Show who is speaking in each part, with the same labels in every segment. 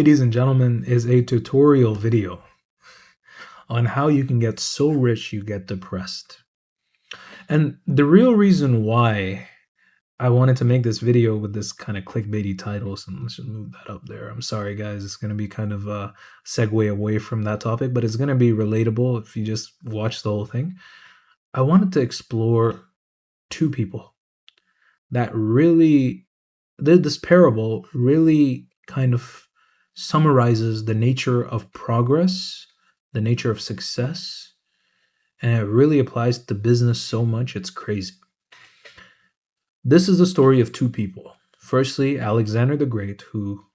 Speaker 1: Ladies and gentlemen, is a tutorial video on how you can get so rich you get depressed. And the real reason why I wanted to make this video with this kind of clickbaity title, so let's just move that up there. I'm sorry, guys. It's going to be kind of a segue away from that topic, but it's going to be relatable if you just watch the whole thing. I wanted to explore two people that really, this parable really kind of summarizes the nature of progress, the nature of success, and it really applies to business so much it's crazy. This is the story of two people. Firstly, Alexander the Great, who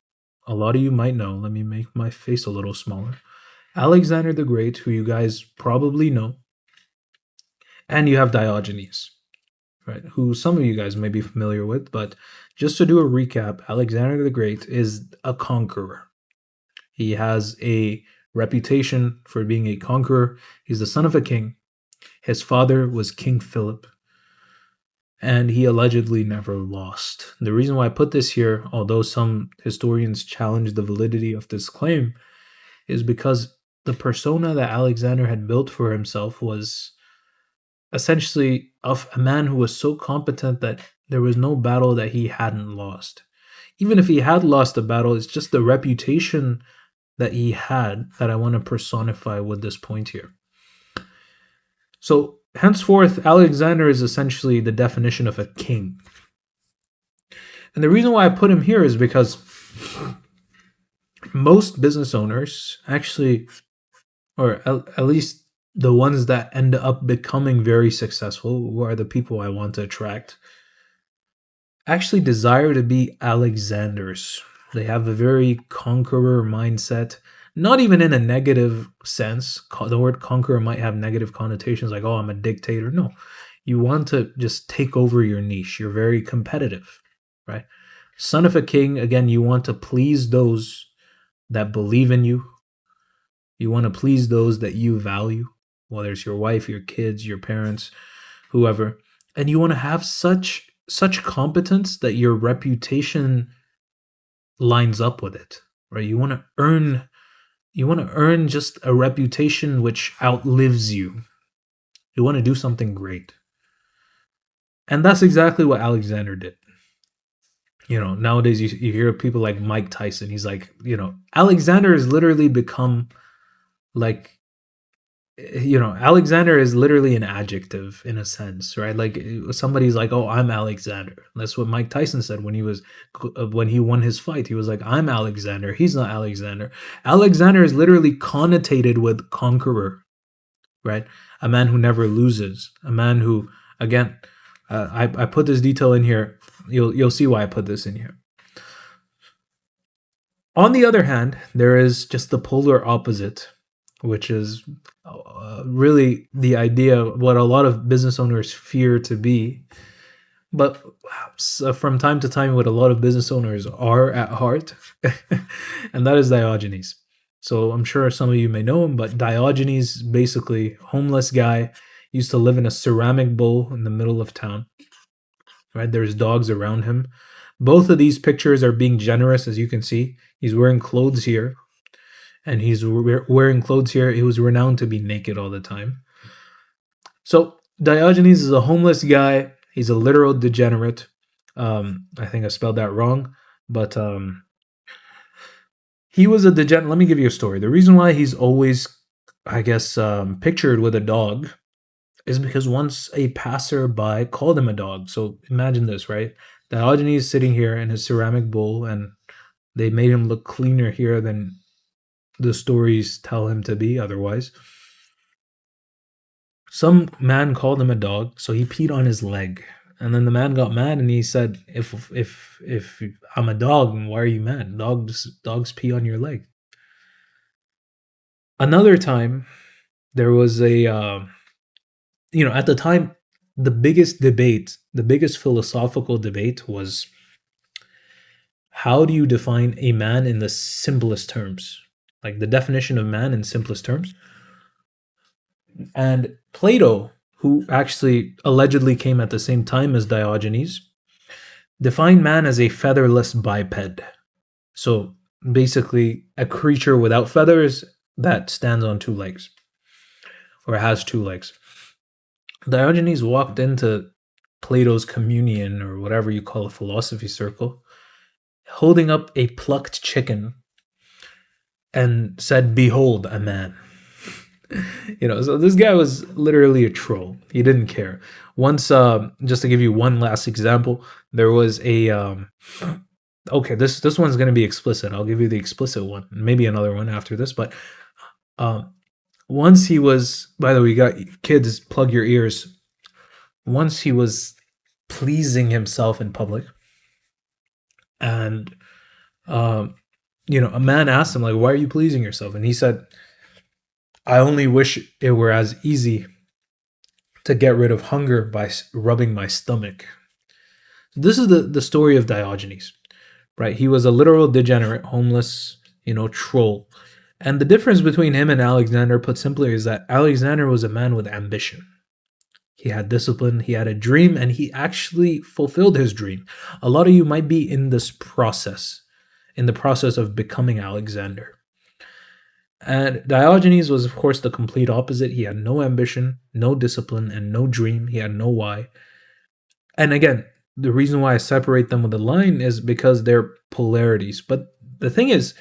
Speaker 1: a lot of you might know. Let me make my face a little smaller. Alexander the Great, who you guys probably know. And you have Diogenes, right? Who some of you guys may be familiar with, but just to do a recap, Alexander the Great is a conqueror. He has a reputation for being a conqueror. He's the son of a king. His father was King Philip, and he allegedly never lost. The reason why I put this here, although some historians challenge the validity of this claim, is because the persona that Alexander had built for himself was essentially of a man who was so competent that there was no battle that he hadn't lost. Even if he had lost a battle, it's just the reputation that he had that I want to personify with this point here. So, henceforth, Alexander is essentially the definition of a king. And the reason why I put him here is because most business owners actually, or at least the ones that end up becoming very successful, who are the people I want to attract, actually desire to be Alexanders. They have a very conqueror mindset, not even in a negative sense. The word conqueror might have negative connotations like, oh, I'm a dictator. No, you want to just take over your niche. You're very competitive, right? Son of a king, again, you want to please those that believe in you. You want to please those that you value, whether it's your wife, your kids, your parents, whoever. And you want to have such competence that your reputation lines up with it, right? You want to earn just a reputation which outlives you. You want to do something great. And that's exactly what Alexander did. Nowadays you hear people like Mike Tyson. He's like, Alexander has literally become like, Alexander is literally an adjective in a sense, right? Like somebody's like, oh, I'm Alexander. That's what Mike Tyson said when he won his fight. He was like, I'm Alexander. He's not Alexander. Alexander is literally connotated with conqueror, right? A man who never loses. A man who, again, I put this detail in here. You'll see why I put this in here. On the other hand, there is just the polar opposite, which is really the idea of what a lot of business owners fear to be. But from time to time, what a lot of business owners are at heart, and that is Diogenes. So I'm sure some of you may know him, but Diogenes, basically homeless guy, used to live in a ceramic bowl in the middle of town. Right? There's dogs around him. Both of these pictures are being generous, as you can see. He's wearing clothes here. And he's wearing clothes here. He was renowned to be naked all the time. So Diogenes is a homeless guy. He's a literal degenerate. I think I spelled that wrong. But he was a degenerate. Let me give you a story. The reason why he's always, I guess, pictured with a dog is because once a passerby called him a dog. So imagine this, right? Diogenes is sitting here in his ceramic bowl, and they made him look cleaner here than the stories tell him to be otherwise. Some man called him a dog, so he peed on his leg. And then the man got mad and he said, if I'm a dog, why are you mad? Dogs pee on your leg. Another time, there was at the time, the biggest philosophical debate was, how do you define a man in the simplest terms? Like the definition of man in simplest terms. And Plato, who actually allegedly came at the same time as Diogenes, defined man as a featherless biped. So basically a creature without feathers that stands on two legs or has two legs. Diogenes walked into Plato's communion or whatever you call a philosophy circle, holding up a plucked chicken and said, "Behold, a man." So this guy was literally a troll. He didn't care. Once, just to give you one last example, there was a okay, this one's gonna be explicit. I'll give you the explicit one, maybe another one after this. But once he was, by the way, you got kids, plug your ears. Once he was pleasing himself in public, and a man asked him, like, "Why are you pleasing yourself?" And he said, "I only wish it were as easy to get rid of hunger by rubbing my stomach." This is the story of Diogenes, right? He was a literal degenerate, homeless, troll. And the difference between him and Alexander, put simply, is that Alexander was a man with ambition. He had discipline, he had a dream, and he actually fulfilled his dream. A lot of you might be in this process, in the process of becoming Alexander. And Diogenes was, of course, the complete opposite. He had no ambition, no discipline, and no dream. He had no why. And again, the reason why I separate them with a line is because they're polarities. But the thing is,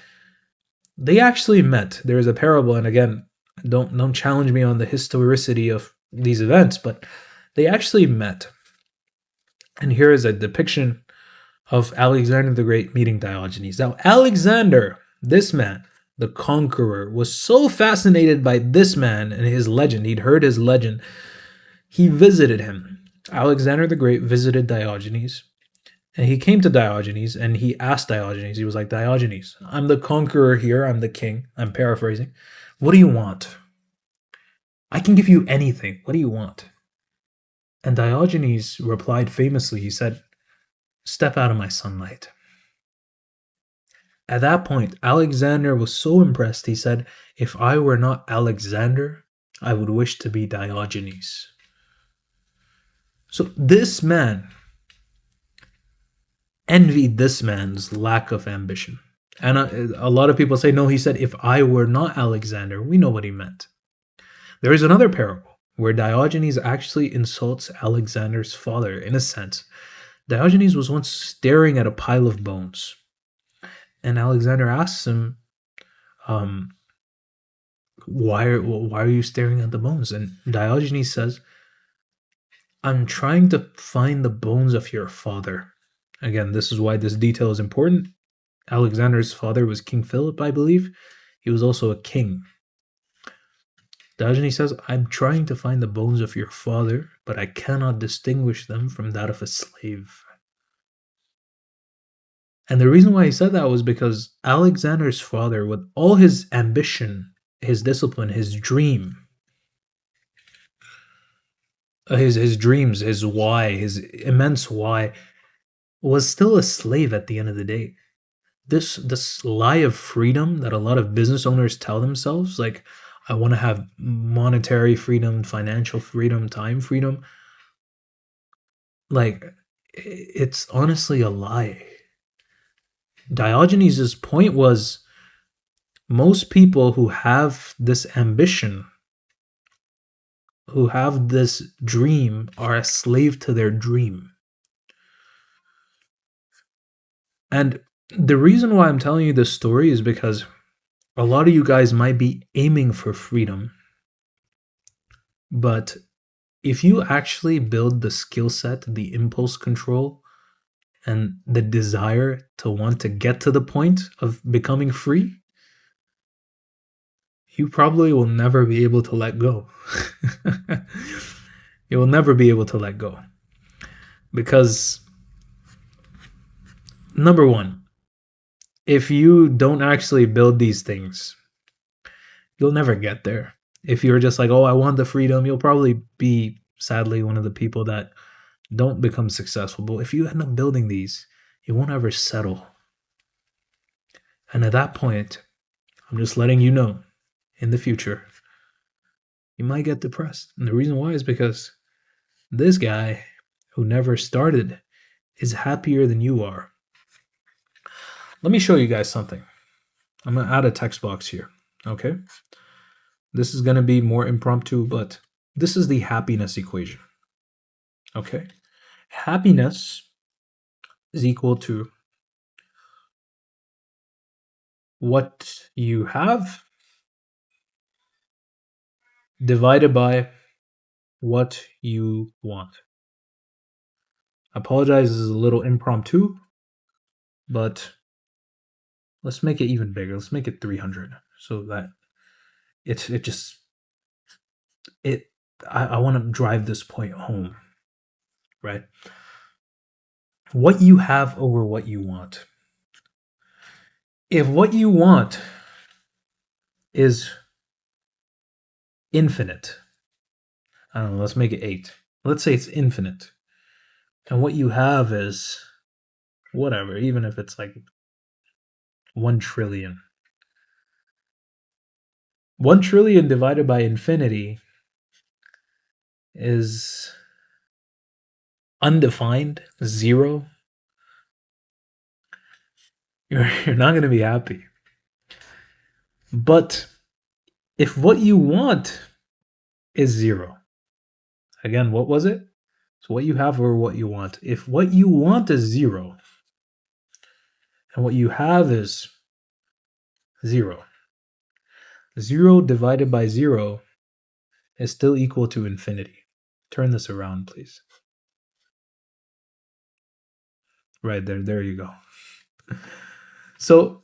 Speaker 1: they actually met. There is a parable, and again, don't challenge me on the historicity of these events, but they actually met. And here is a depiction of Alexander the Great meeting Diogenes. Now, Alexander, this man, the conqueror, was so fascinated by this man and his legend. He'd heard his legend. He visited him. Alexander the Great visited Diogenes. And he came to Diogenes and he asked Diogenes, he was like, "Diogenes, I'm the conqueror here. I'm the king." I'm paraphrasing. "What do you want? I can give you anything. What do you want?" And Diogenes replied famously, he said, "Step out of my sunlight." At that point, Alexander was so impressed, he said, "If I were not Alexander, I would wish to be Diogenes." So this man envied this man's lack of ambition. And a lot of people say, no, he said, "If I were not Alexander." We know what he meant. There is another parable where Diogenes actually insults Alexander's father, in a sense. Diogenes was once staring at a pile of bones. And Alexander asks him, why are you staring at the bones? And Diogenes says, "I'm trying to find the bones of your father." Again, this is why this detail is important. Alexander's father was King Philip, I believe. He was also a king. Diogenes says, "I'm trying to find the bones of your father, but I cannot distinguish them from that of a slave." And the reason why he said that was because Alexander's father, with all his ambition, his discipline, his dream, his dreams, his why, his immense why, was still a slave at the end of the day. This lie of freedom that a lot of business owners tell themselves, like, I want to have monetary freedom, financial freedom, time freedom, like, it's honestly a lie. Diogenes' point was, most people who have this ambition, who have this dream, are a slave to their dream. And the reason why I'm telling you this story is because a lot of you guys might be aiming for freedom, but if you actually build the skill set, the impulse control, and the desire to want to get to the point of becoming free, you probably will never be able to let go. You will never be able to let go. Because, number one, if you don't actually build these things, you'll never get there. If you're just like, "Oh, I want the freedom," you'll probably be, sadly, one of the people that don't become successful. But if you end up building these, you won't ever settle. And at that point, I'm just letting you know, in the future, you might get depressed. And the reason why is because this guy who never started is happier than you are. Let me show you guys something. I'm going to add a text box here. Okay. This is going to be more impromptu, but this is the happiness equation. Okay. Happiness is equal to what you have divided by what you want. I apologize, this is a little impromptu, but let's make it even bigger. Let's make it 300 so that it just it I want to drive this point home, right? What you have over what you want. If what you want is infinite, I don't know, let's make it 8. Let's say it's infinite. And what you have is whatever, even if it's like 1 trillion. 1 trillion divided by infinity is undefined, 0. You're not going to be happy. But if what you want is 0, again, what was it? So what you have or what you want. If what you want is 0 and what you have is 0, 0 divided by 0 is still equal to infinity. Turn this around, please. Right there. There you go. So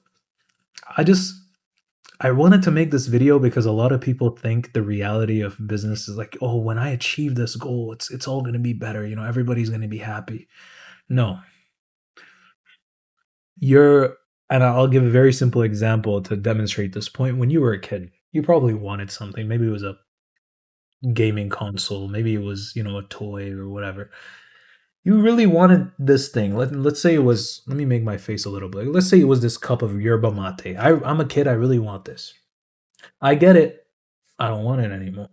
Speaker 1: I wanted to make this video because a lot of people think the reality of business is like, oh, when I achieve this goal, it's all going to be better. You know, everybody's going to be happy. No, and I'll give a very simple example to demonstrate this point. When you were a kid, you probably wanted something. Maybe it was a gaming console. Maybe it was, a toy or whatever. You really wanted this thing. Let's say it was, let me make my face a little bit. Let's say it was this cup of yerba mate. I'm a kid. I really want this. I get it. I don't want it anymore.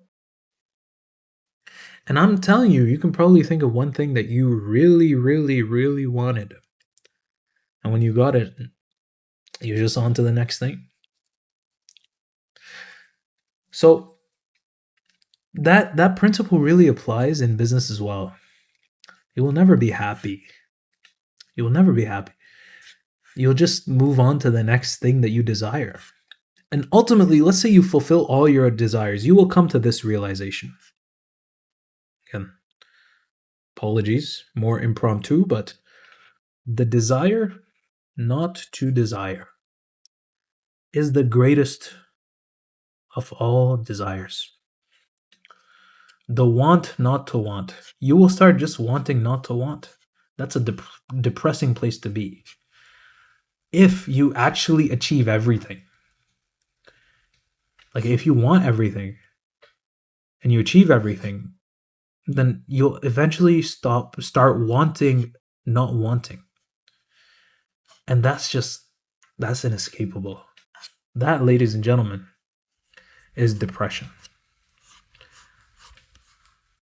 Speaker 1: And I'm telling you, you can probably think of one thing that you really, really, really wanted. And when you got it, you're just on to the next thing. So that principle really applies in business as well. You will never be happy. You will never be happy. You'll just move on to the next thing that you desire. And ultimately, let's say you fulfill all your desires, you will come to this realization. Again, apologies, more impromptu, but the desire not to desire is the greatest of all desires. The want not to want. You will start just wanting not to want. That's a depressing place to be. If you actually achieve everything, like if you want everything and you achieve everything, then you'll eventually start wanting not wanting. And that's inescapable. That, ladies and gentlemen, is depression.